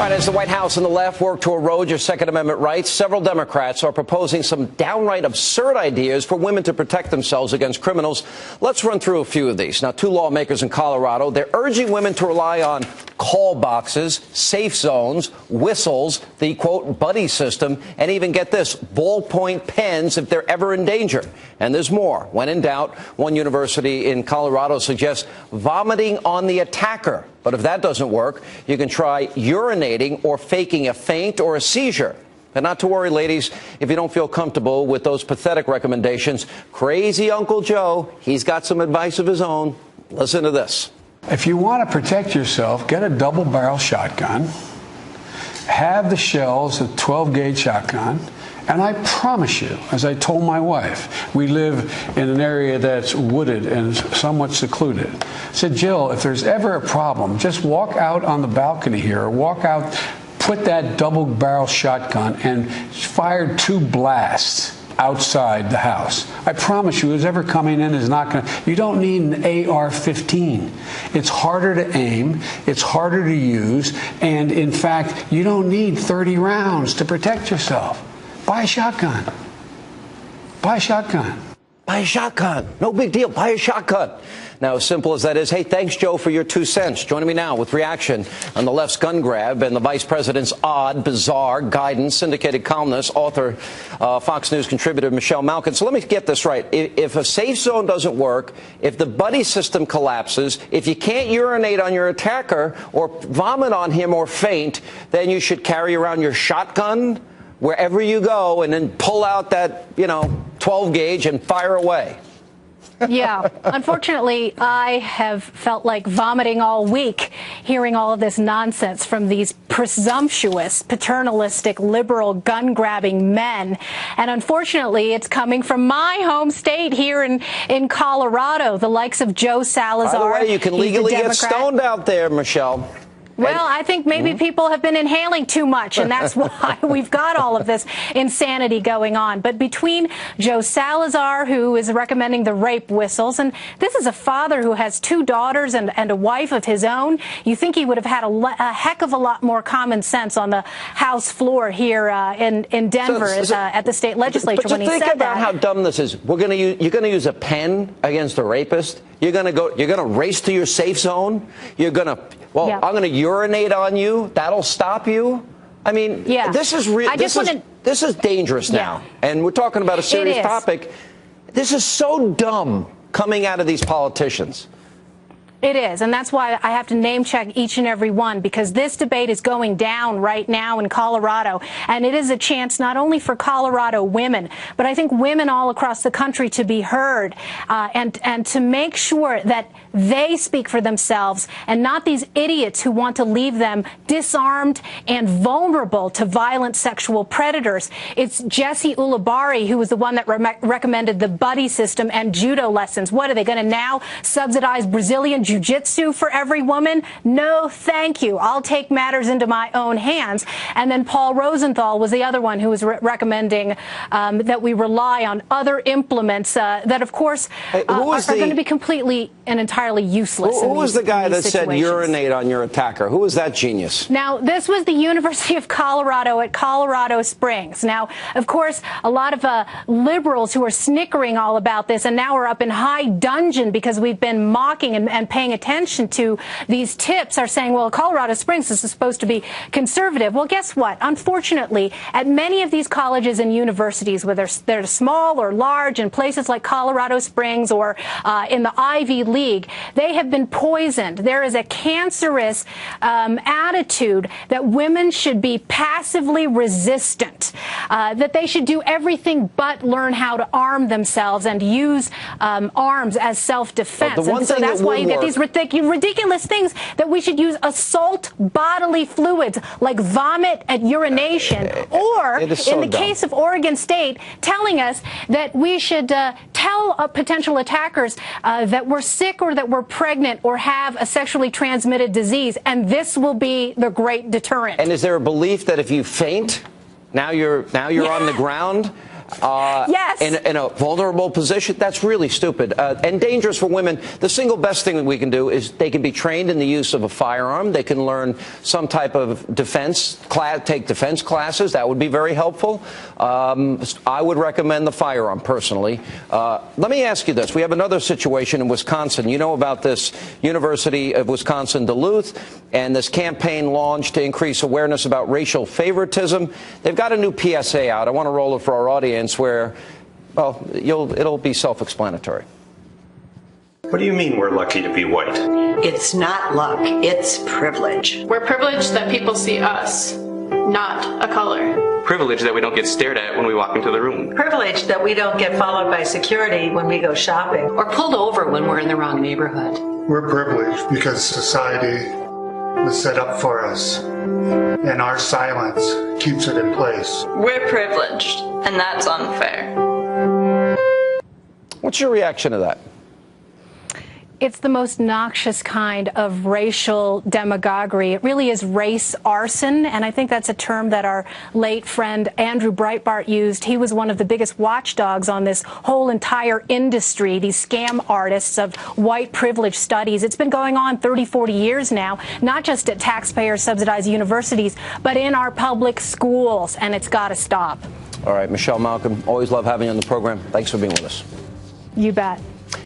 All right, as the White House and the left work to erode your Second Amendment rights, several Democrats are proposing some downright absurd ideas for women to protect themselves against criminals. Let's run through a few of these. Now, two lawmakers in Colorado, they're urging women to rely on call boxes, safe zones, whistles, the, quote, buddy system, and even, get this, ballpoint pens if they're ever in danger. And there's more. When in doubt, one university in Colorado suggests vomiting on the attacker. But if that doesn't work, you can try urinating or faking a faint or a seizure. And not to worry, ladies, if you don't feel comfortable with those pathetic recommendations, crazy Uncle Joe, he's got some advice of his own. Listen to this. If you want to protect yourself, get a double-barrel shotgun, have the shells, a 12-gauge shotgun, and I promise you, as I told my wife, we live in an area that's wooded and somewhat secluded. I said, Jill, if there's ever a problem, just walk out on the balcony here, or walk out, put that double-barrel shotgun, and fire 2 blasts outside the house. I promise you, who's ever coming in is not going to. You don't need an AR-15. It's harder to aim, it's harder to use, and in fact, you don't need 30 rounds to protect yourself. Buy a shotgun. Buy a shotgun. Buy a shotgun. No big deal. Buy a shotgun. Now, as simple as that is, hey, thanks, Joe, for your 2 cents. Joining me now with reaction on the left's gun grab and the vice president's odd, bizarre guidance, syndicated columnist, author, Fox News contributor Michelle Malkin. So let me get this right. If a safe zone doesn't work, if the buddy system collapses, if you can't urinate on your attacker or vomit on him or faint, then you should carry around your shotgun wherever you go and then pull out that, 12-gauge and fire away. Yeah. Unfortunately, I have felt like vomiting all week hearing all of this nonsense from these presumptuous, paternalistic, liberal, gun-grabbing men. And unfortunately, it's coming from my home state here in Colorado, the likes of Joe Salazar. By the way, you can legally get stoned out there, Michelle. Well, I think maybe people have been inhaling too much, and that's why we've got all of this insanity going on. But between Joe Salazar, who is recommending the rape whistles, and this is a father who has 2 daughters and a wife of his own, you think he would have had a heck of a lot more common sense on the House floor here in Denver at the state legislature when he said that. Think about how dumb this is. You're going to use a pen against a rapist. You're going to race to your safe zone. I'm going to urinate on you. That'll stop you. I mean, this is real. This is dangerous now. And we're talking about a serious topic. This is so dumb coming out of these politicians. It is, and that's why I have to name check each and every one, because this debate is going down right now in Colorado, and it is a chance not only for Colorado women, but I think women all across the country to be heard and to make sure that they speak for themselves and not these idiots who want to leave them disarmed and vulnerable to violent sexual predators. It's Jesse Ulibarri who was the one that recommended the buddy system and judo lessons. What, are they going to now subsidize Brazilian jiu-jitsu for every woman? No, thank you. I'll take matters into my own hands. And then Paul Rosenthal was the other one who was recommending that we rely on other implements that, of course, are going to be completely and entirely useless. Who was the guy that said urinate on your attacker? Who was that genius? Now, this was the University of Colorado at Colorado Springs. Now, of course, a lot of liberals who are snickering all about this and now are up in high dudgeon because we've been mocking and paying attention to these tips are saying, well, Colorado Springs is supposed to be conservative. Well, guess what? Unfortunately, at many of these colleges and universities, whether they're small or large, in places like Colorado Springs or in the Ivy League, they have been poisoned. There is a cancerous attitude that women should be passively resistant, that they should do everything but learn how to arm themselves and use arms as self-defense. And so that's why you get these ridiculous things that we should use assault bodily fluids like vomit and urination, or in the case of Oregon State, telling us that we should tell potential attackers that we're sick or that we're pregnant or have a sexually transmitted disease, and this will be the great deterrent. And is there a belief that if you faint, now you're on the ground? Yes. In a vulnerable position, that's really stupid and dangerous for women. The single best thing that we can do is they can be trained in the use of a firearm. They can learn some type of take defense classes. That would be very helpful. I would recommend the firearm personally. Let me ask you this. We have another situation in Wisconsin. You know about this University of Wisconsin Duluth and this campaign launched to increase awareness about racial favoritism. They've got a new PSA out. I want to roll it for our audience where, well, it'll be self-explanatory. What do you mean we're lucky to be white? It's not luck, it's privilege. We're privileged that people see us, not a color. Privilege that we don't get stared at when we walk into the room. Privilege that we don't get followed by security when we go shopping. Or pulled over when we're in the wrong neighborhood. We're privileged because society was set up for us, and our silence keeps it in place. We're privileged, and that's unfair. What's your reaction to that? It's the most noxious kind of racial demagoguery. It really is race arson, and I think that's a term that our late friend Andrew Breitbart used. He was one of the biggest watchdogs on this whole entire industry, these scam artists of white privilege studies. It's been going on 30, 40 years now, not just at taxpayer-subsidized universities, but in our public schools, and it's got to stop. All right, Michelle Malcolm, always love having you on the program. Thanks for being with us. You bet.